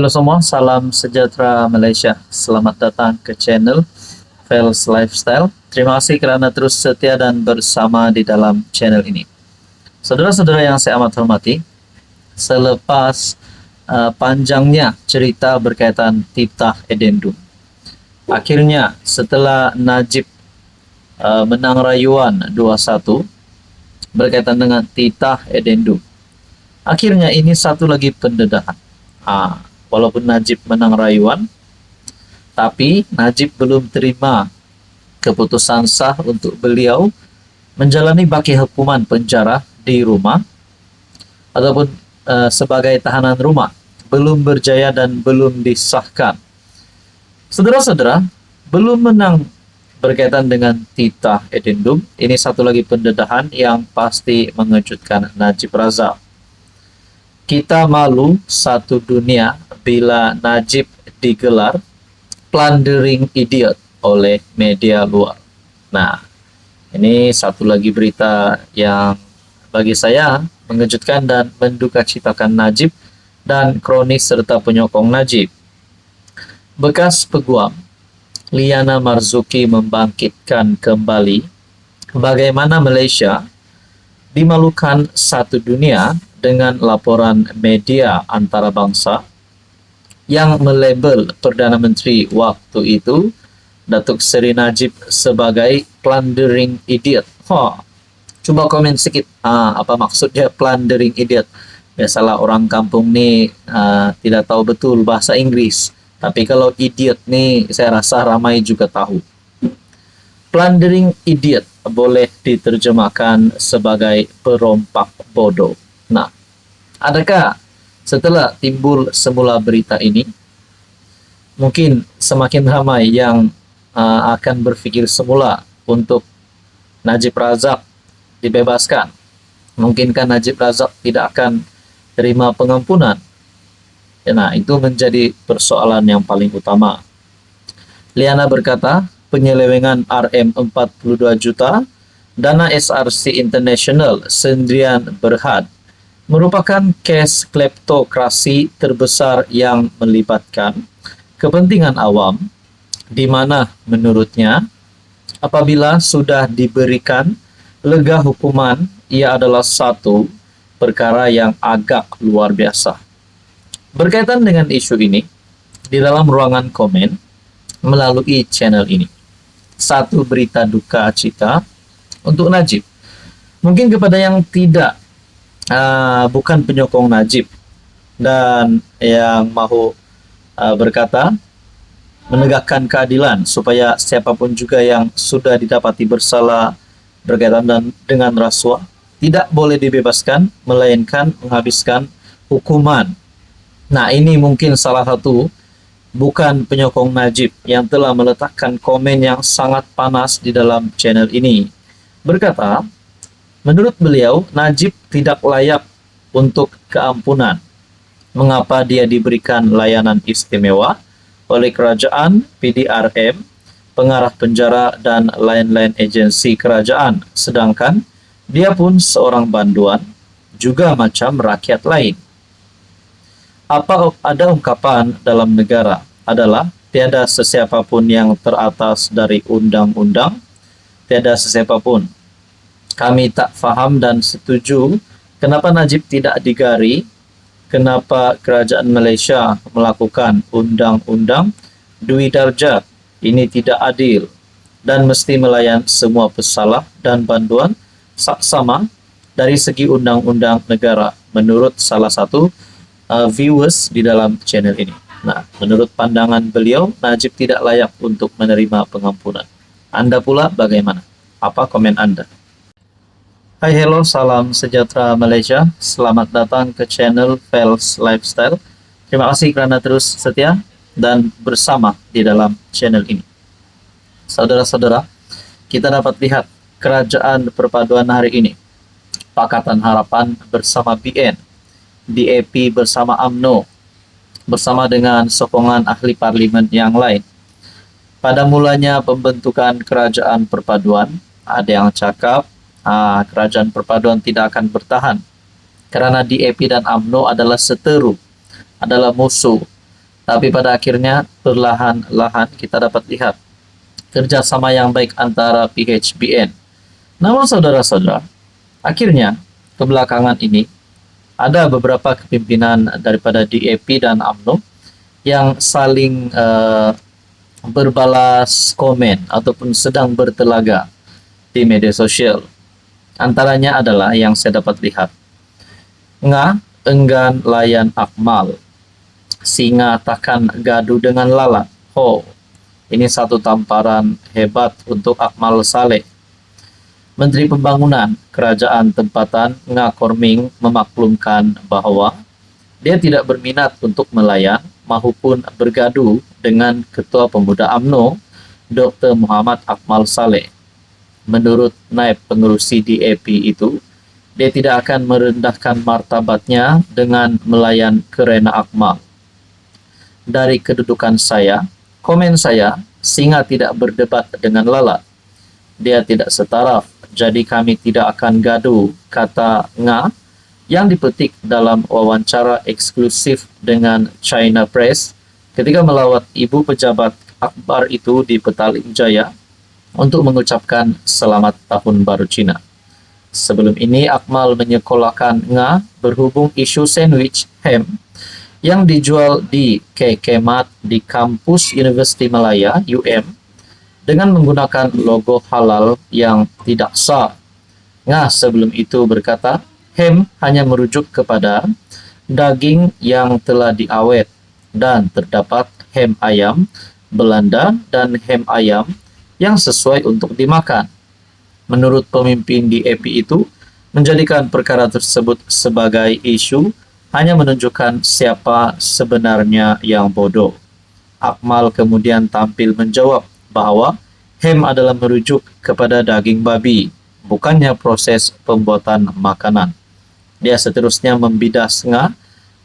Halo semua, salam sejahtera Malaysia. Selamat datang ke channel Fels Lifestyle. Terima kasih kerana terus setia dan bersama di dalam channel ini. Saudara-saudara yang saya amat hormati, selepas panjangnya cerita berkaitan titah edendum, akhirnya setelah Najib menang rayuan 2-1 berkaitan dengan titah edendum, akhirnya ini satu lagi pendedahan. Walaupun Najib menang rayuan, tapi Najib belum terima keputusan sah untuk beliau menjalani baki hukuman penjara di rumah ataupun sebagai tahanan rumah. Belum berjaya dan belum disahkan. Saudara-saudara, belum menang berkaitan dengan titah edendum. Ini satu lagi pendedahan yang pasti mengejutkan Najib Razak. Kita malu satu dunia bila Najib digelar plundering idiot oleh media luar. Nah, ini satu lagi berita yang bagi saya mengejutkan dan mendukacitakan Najib dan kronis serta penyokong Najib. Bekas peguam Liana Marzuki membangkitkan kembali bagaimana Malaysia dimalukan satu dunia dengan laporan media antarabangsa yang melabel Perdana Menteri waktu itu, Datuk Seri Najib, sebagai plundering idiot. Coba komen sedikit, apa maksudnya plundering idiot? Biasalah orang kampung ni tidak tahu betul bahasa Inggris. Tapi kalau idiot ni saya rasa ramai juga tahu. Plundering idiot boleh diterjemahkan sebagai perompak bodoh. Nah, adakah setelah timbul semula berita ini, mungkin semakin ramai yang akan berfikir semula untuk Najib Razak dibebaskan? Mungkinkah Najib Razak tidak akan terima pengampunan? Nah, itu menjadi persoalan yang paling utama. Liana berkata, penyelewengan RM42 juta, dana SRC International Sendirian Berhad merupakan kes kleptokrasi terbesar yang melibatkan kepentingan awam, di mana menurutnya apabila sudah diberikan lega hukuman, ia adalah satu perkara yang agak luar biasa. Berkaitan dengan isu ini, di dalam ruangan komen melalui channel ini, satu berita duka cita untuk Najib. Mungkin kepada yang bukan penyokong Najib dan yang mahu berkata menegakkan keadilan supaya siapapun juga yang sudah didapati bersalah berkaitan dengan rasuah tidak boleh dibebaskan, melainkan menghabiskan hukuman. Nah, ini mungkin salah satu bukan penyokong Najib yang telah meletakkan komen yang sangat panas di dalam channel ini. Berkata, menurut beliau, Najib tidak layak untuk keampunan. Mengapa dia diberikan layanan istimewa oleh kerajaan, PDRM, pengarah penjara, dan lain-lain agensi kerajaan, sedangkan dia pun seorang banduan, juga macam rakyat lain. Apa ada ungkapan dalam negara adalah tiada sesiapa pun yang teratas dari undang-undang, tiada sesiapa pun. Kami tak faham dan setuju kenapa Najib tidak digari, kenapa kerajaan Malaysia melakukan undang-undang Dwi Darjat. Ini tidak adil dan mesti melayan semua pesalah dan banduan sama dari segi undang-undang negara, menurut salah satu viewers di dalam channel ini. Nah, menurut pandangan beliau, Najib tidak layak untuk menerima pengampunan. Anda pula bagaimana? Apa komen Anda? Hai, hello, salam sejahtera Malaysia. Selamat datang ke channel Fels Lifestyle. Terima kasih kerana terus setia dan bersama di dalam channel ini. Saudara-saudara, kita dapat lihat kerajaan perpaduan hari ini. Pakatan Harapan bersama BN, DAP bersama UMNO, bersama dengan sokongan ahli parlimen yang lain. Pada mulanya pembentukan kerajaan perpaduan, ada yang cakap kerajaan perpaduan tidak akan bertahan kerana DAP dan UMNO adalah seteru, adalah musuh. Tapi pada akhirnya perlahan-lahan kita dapat lihat kerjasama yang baik antara PHBN. Namun saudara-saudara, akhirnya kebelakangan ini ada beberapa kepimpinan daripada DAP dan UMNO yang saling berbalas komen ataupun sedang bertelaga di media sosial. Antaranya adalah yang saya dapat lihat, Nga enggan layan Akmal, singa takkan gaduh dengan lalat. Oh, ini satu tamparan hebat untuk Akmal Saleh. Menteri Pembangunan Kerajaan Tempatan Nga Korming memaklumkan bahwa dia tidak berminat untuk melayan maupun bergaduh dengan Ketua Pemuda UMNO, Dr. Muhammad Akmal Saleh. Menurut naib pengerusi DAP itu, dia tidak akan merendahkan martabatnya dengan melayan kerana Akmal. Dari kedudukan saya, komen saya, singa tidak berdebat dengan lalat. Dia tidak setaraf, jadi kami tidak akan gaduh, kata Nga yang dipetik dalam wawancara eksklusif dengan China Press ketika melawat ibu pejabat akbar itu di Petaling Jaya untuk mengucapkan selamat tahun baru Cina. Sebelum ini Akmal menyekolahkan Nga berhubung isu sandwich ham yang dijual di Kekemat di kampus Universiti Malaya UM dengan menggunakan logo halal yang tidak sah. Nga sebelum itu berkata, ham hanya merujuk kepada daging yang telah diawet dan terdapat ham ayam Belanda dan ham ayam yang sesuai untuk dimakan. Menurut pemimpin DAP itu, menjadikan perkara tersebut sebagai isu hanya menunjukkan siapa sebenarnya yang bodoh. Akmal kemudian tampil menjawab bahwa ham adalah merujuk kepada daging babi, bukannya proses pembuatan makanan. Dia seterusnya membidas Nga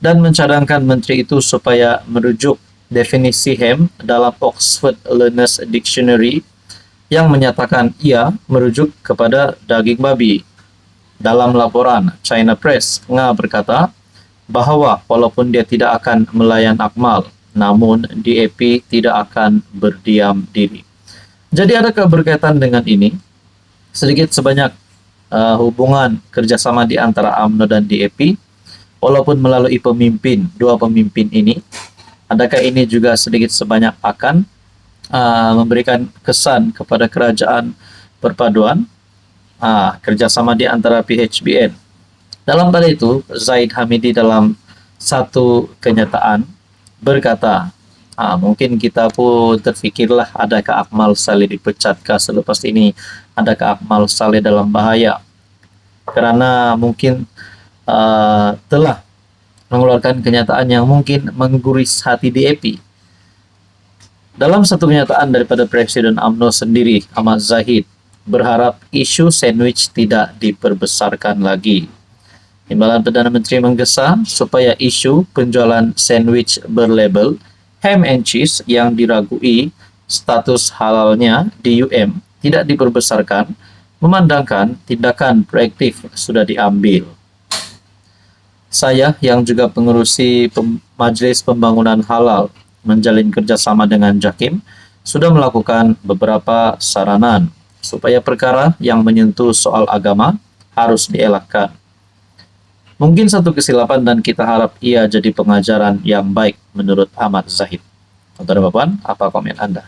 dan mencadangkan menteri itu supaya merujuk definisi ham dalam Oxford Learners Dictionary yang menyatakan ia merujuk kepada daging babi. Dalam laporan China Press, Nga berkata bahwa walaupun dia tidak akan melayan Akmal, namun DAP tidak akan berdiam diri. Jadi adakah berkaitan dengan ini? Sedikit sebanyak hubungan kerjasama di antara UMNO dan DAP, walaupun melalui dua pemimpin ini, adakah ini juga sedikit sebanyak akan memberikan kesan kepada kerajaan perpaduan kerjasama di antara PHBN. Dalam kali itu, Zaid Hamidi dalam satu kenyataan berkata, mungkin kita pun terfikirlah adakah Akmal Saleh dipecatkah selepas ini, adakah Akmal Saleh dalam bahaya karena mungkin telah mengeluarkan kenyataan yang mungkin mengguris hati DAP. Dalam satu kenyataan daripada Presiden UMNO sendiri, Ahmad Zahid berharap isu sandwich tidak diperbesarkan lagi. Timbalan Perdana Menteri menggesa supaya isu penjualan sandwich berlabel ham and cheese yang diragui status halalnya di UM tidak diperbesarkan, memandangkan tindakan proaktif sudah diambil. Saya yang juga pengerusi Majelis Pembangunan Halal menjalin kerjasama dengan Jakim sudah melakukan beberapa saranan supaya perkara yang menyentuh soal agama harus dielakkan. Mungkin satu kesilapan dan kita harap ia jadi pengajaran yang baik menurut Ahmad Zahid. Saudara Bapak, apa komen Anda?